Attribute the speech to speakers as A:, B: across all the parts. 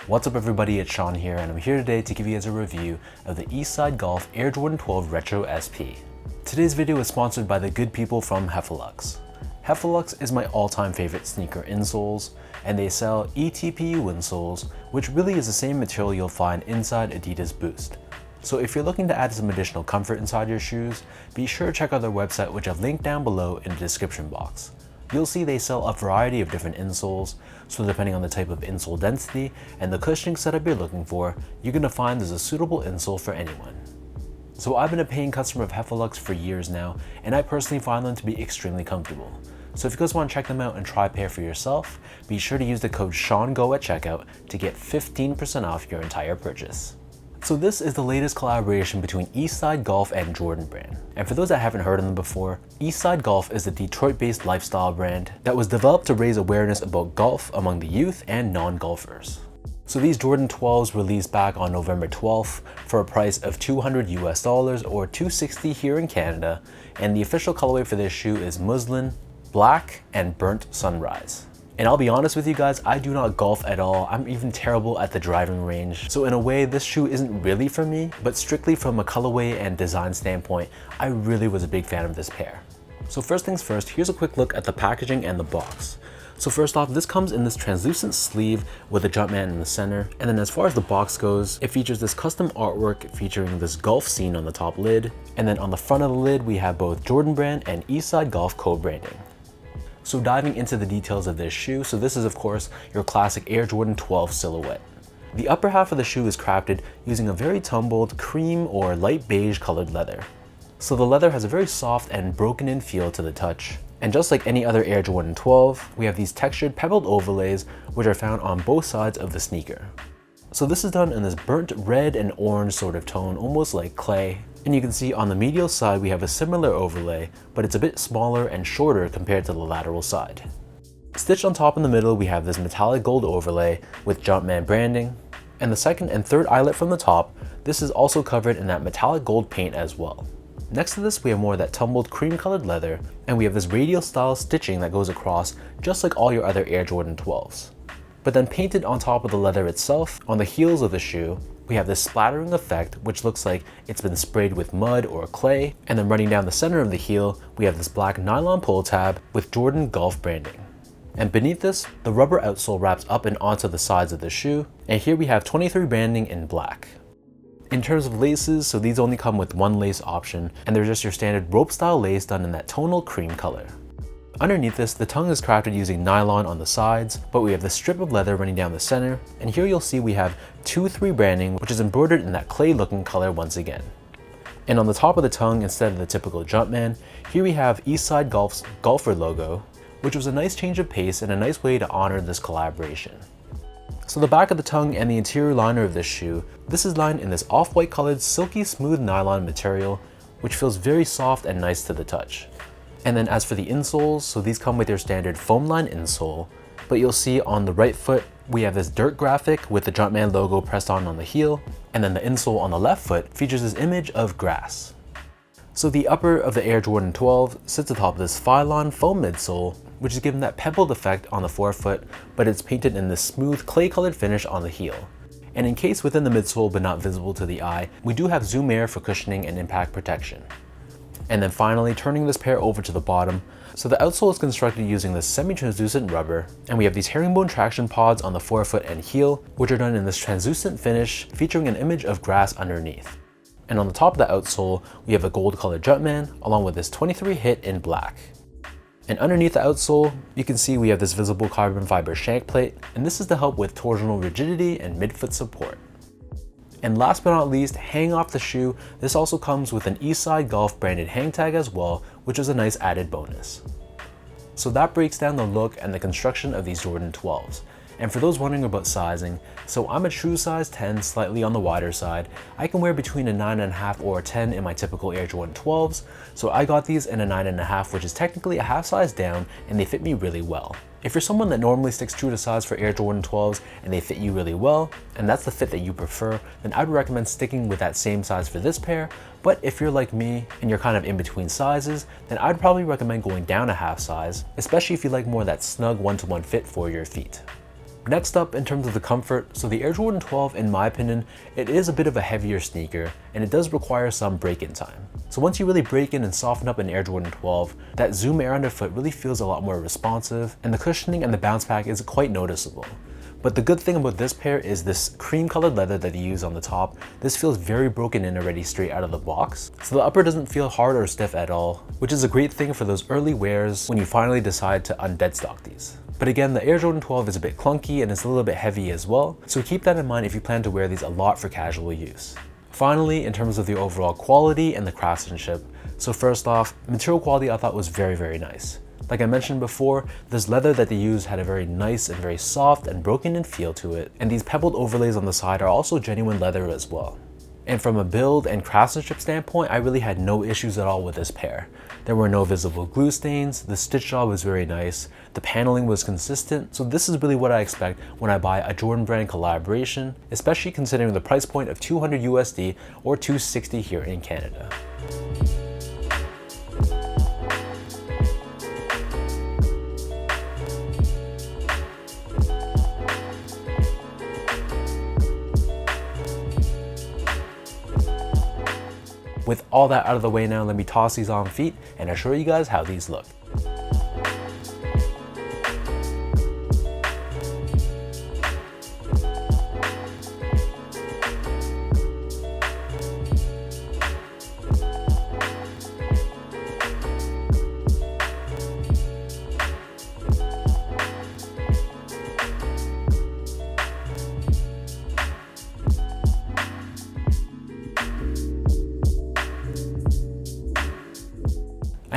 A: What's up everybody, it's Sean here and I'm here today to give you guys a review of the Eastside Golf Air Jordan 12 Retro SP. Today's video is sponsored by the good people from Heffelux. Heffelux is my all-time favorite sneaker insoles, and they sell eTPU insoles, which really is the same material you'll find inside Adidas Boost. So if you're looking to add some additional comfort inside your shoes, be sure to check out their website, which I've linked down below in the description box. You'll see they sell a variety of different insoles, so depending on the type of insole density and the cushioning setup you're looking for, you're going to find there's a suitable insole for anyone. So I've been a paying customer of Heffelux for years now, and I personally find them to be extremely comfortable. So if you guys want to check them out and try a pair for yourself, be sure to use the code SEANGO at checkout to get 15% off your entire purchase. So this is the latest collaboration between Eastside Golf and Jordan Brand. And for those that haven't heard of them before, Eastside Golf is a Detroit-based lifestyle brand that was developed to raise awareness about golf among the youth and non-golfers. So these Jordan 12s released back on November 12th for a price of $200 US or $260 here in Canada, and the official colorway for this shoe is Muslin, Black, and Burnt Sunrise. And I'll be honest with you guys, I do not golf at all. I'm even terrible at the driving range. So in a way, this shoe isn't really for me, but strictly from a colorway and design standpoint, I really was a big fan of this pair. So first things first, here's a quick look at the packaging and the box. So first off, this comes in this translucent sleeve with a Jumpman in the center. And then as far as the box goes, it features this custom artwork featuring this golf scene on the top lid. And then on the front of the lid, we have both Jordan Brand and Eastside Golf co-branding. So diving into the details of this shoe, so this is of course your classic Air Jordan 12 silhouette. The upper half of the shoe is crafted using a very tumbled cream or light beige colored leather. So the leather has a very soft and broken in feel to the touch. And just like any other Air Jordan 12, we have these textured pebbled overlays which are found on both sides of the sneaker. So this is done in this burnt red and orange sort of tone, almost like clay. And you can see on the medial side we have a similar overlay, but it's a bit smaller and shorter compared to the lateral side. Stitched on top in the middle we have this metallic gold overlay with Jumpman branding, and the second and third eyelet from the top, this is also covered in that metallic gold paint as well. Next to this we have more of that tumbled cream colored leather, and we have this radial style stitching that goes across just like all your other Air Jordan 12s. But then painted on top of the leather itself, on the heels of the shoe, we have this splattering effect which looks like it's been sprayed with mud or clay, and then running down the center of the heel, we have this black nylon pull tab with Jordan Golf branding. And beneath this, the rubber outsole wraps up and onto the sides of the shoe, and here we have 23 branding in black. In terms of laces, so these only come with one lace option, and they're just your standard rope style lace done in that tonal cream color. Underneath this, the tongue is crafted using nylon on the sides, but we have the strip of leather running down the center, and here you'll see we have 2-3 branding, which is embroidered in that clay looking color once again. And on the top of the tongue, instead of the typical Jumpman, here we have Eastside Golf's golfer logo, which was a nice change of pace and a nice way to honor this collaboration. So the back of the tongue and the interior liner of this shoe, this is lined in this off-white colored silky smooth nylon material, which feels very soft and nice to the touch. And then as for the insoles, so these come with your standard foam line insole, but you'll see on the right foot, we have this dirt graphic with the Jumpman logo pressed on the heel, and then the insole on the left foot features this image of grass. So the upper of the Air Jordan 12 sits atop this Phylon foam midsole, which is given that pebbled effect on the forefoot, but it's painted in this smooth clay colored finish on the heel. And encased within the midsole but not visible to the eye, we do have Zoom Air for cushioning and impact protection. And then finally, turning this pair over to the bottom, so the outsole is constructed using this semi-translucent rubber, and we have these herringbone traction pods on the forefoot and heel, which are done in this translucent finish featuring an image of grass underneath. And on the top of the outsole, we have a gold colored Jumpman along with this 23 hit in black. And underneath the outsole, you can see we have this visible carbon fiber shank plate, and this is to help with torsional rigidity and midfoot support. And last but not least, hanging off the shoe, this also comes with an Eastside Golf branded hang tag as well, which is a nice added bonus. So that breaks down the look and the construction of these Jordan 12s. And for those wondering about sizing, so I'm a true size 10, slightly on the wider side. I can wear between a 9.5 or a 10 in my typical Air Jordan 12s, so I got these in a 9.5, which is technically a half size down, and they fit me really well. If you're someone that normally sticks true to size for Air Jordan 12s and they fit you really well, and that's the fit that you prefer, then I'd recommend sticking with that same size for this pair. But if you're like me and you're kind of in between sizes, then I'd probably recommend going down a half size, especially if you like more of that snug one-to-one fit for your feet. Next up, in terms of the comfort, so the Air Jordan 12, in my opinion, it is a bit of a heavier sneaker and it does require some break-in time. So once you really break in and soften up an Air Jordan 12, that Zoom Air underfoot really feels a lot more responsive and the cushioning and the bounce back is quite noticeable. But the good thing about this pair is this cream colored leather that you use on the top. This feels very broken in already straight out of the box. So the upper doesn't feel hard or stiff at all, which is a great thing for those early wears when you finally decide to undead stock these. But again, the Air Jordan 12 is a bit clunky and it's a little bit heavy as well, so keep that in mind if you plan to wear these a lot for casual use. Finally, in terms of the overall quality and the craftsmanship, so first off, material quality I thought was very nice. Like I mentioned before, this leather that they used had a very nice and very soft and broken in feel to it, and these pebbled overlays on the side are also genuine leather as well. And from a build and craftsmanship standpoint, I really had no issues at all with this pair. There were no visible glue stains, the stitch job was very nice, the paneling was consistent, so this is really what I expect when I buy a Jordan brand collaboration, especially considering the price point of $200 USD or $260 here in Canada. With all that out of the way now, let me toss these on feet and I'll show you guys how these look.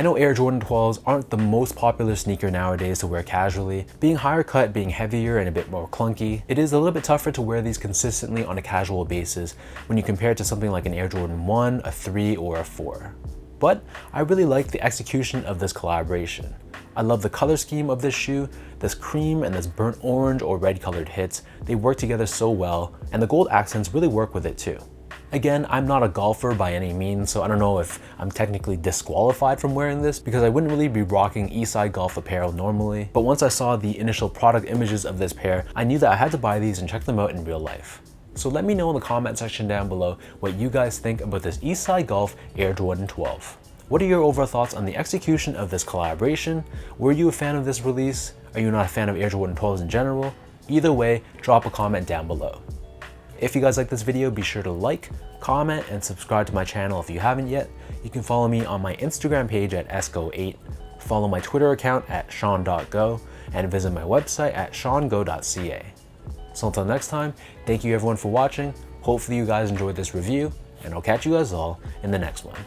A: I know Air Jordan 12s aren't the most popular sneaker nowadays to wear casually. Being higher cut, being heavier and a bit more clunky, it is a little bit tougher to wear these consistently on a casual basis when you compare it to something like an Air Jordan 1, a 3, or a 4. But I really like the execution of this collaboration. I love the color scheme of this shoe. This cream and this burnt orange or red colored hits, they work together so well, and the gold accents really work with it too. Again, I'm not a golfer by any means, so I don't know if I'm technically disqualified from wearing this because I wouldn't really be rocking Eastside Golf apparel normally. But once I saw the initial product images of this pair, I knew that I had to buy these and check them out in real life. So let me know in the comment section down below what you guys think about this Eastside Golf Air Jordan 12. What are your overall thoughts on the execution of this collaboration? Were you a fan of this release? Are you not a fan of Air Jordan 12s in general? Either way, drop a comment down below. If you guys like this video, be sure to like, comment, and subscribe to my channel if you haven't yet. You can follow me on my Instagram page at sgo8, follow my Twitter account at sean.go, and visit my website at seango.ca. So until next time, thank you everyone for watching. Hopefully you guys enjoyed this review, and I'll catch you guys all in the next one.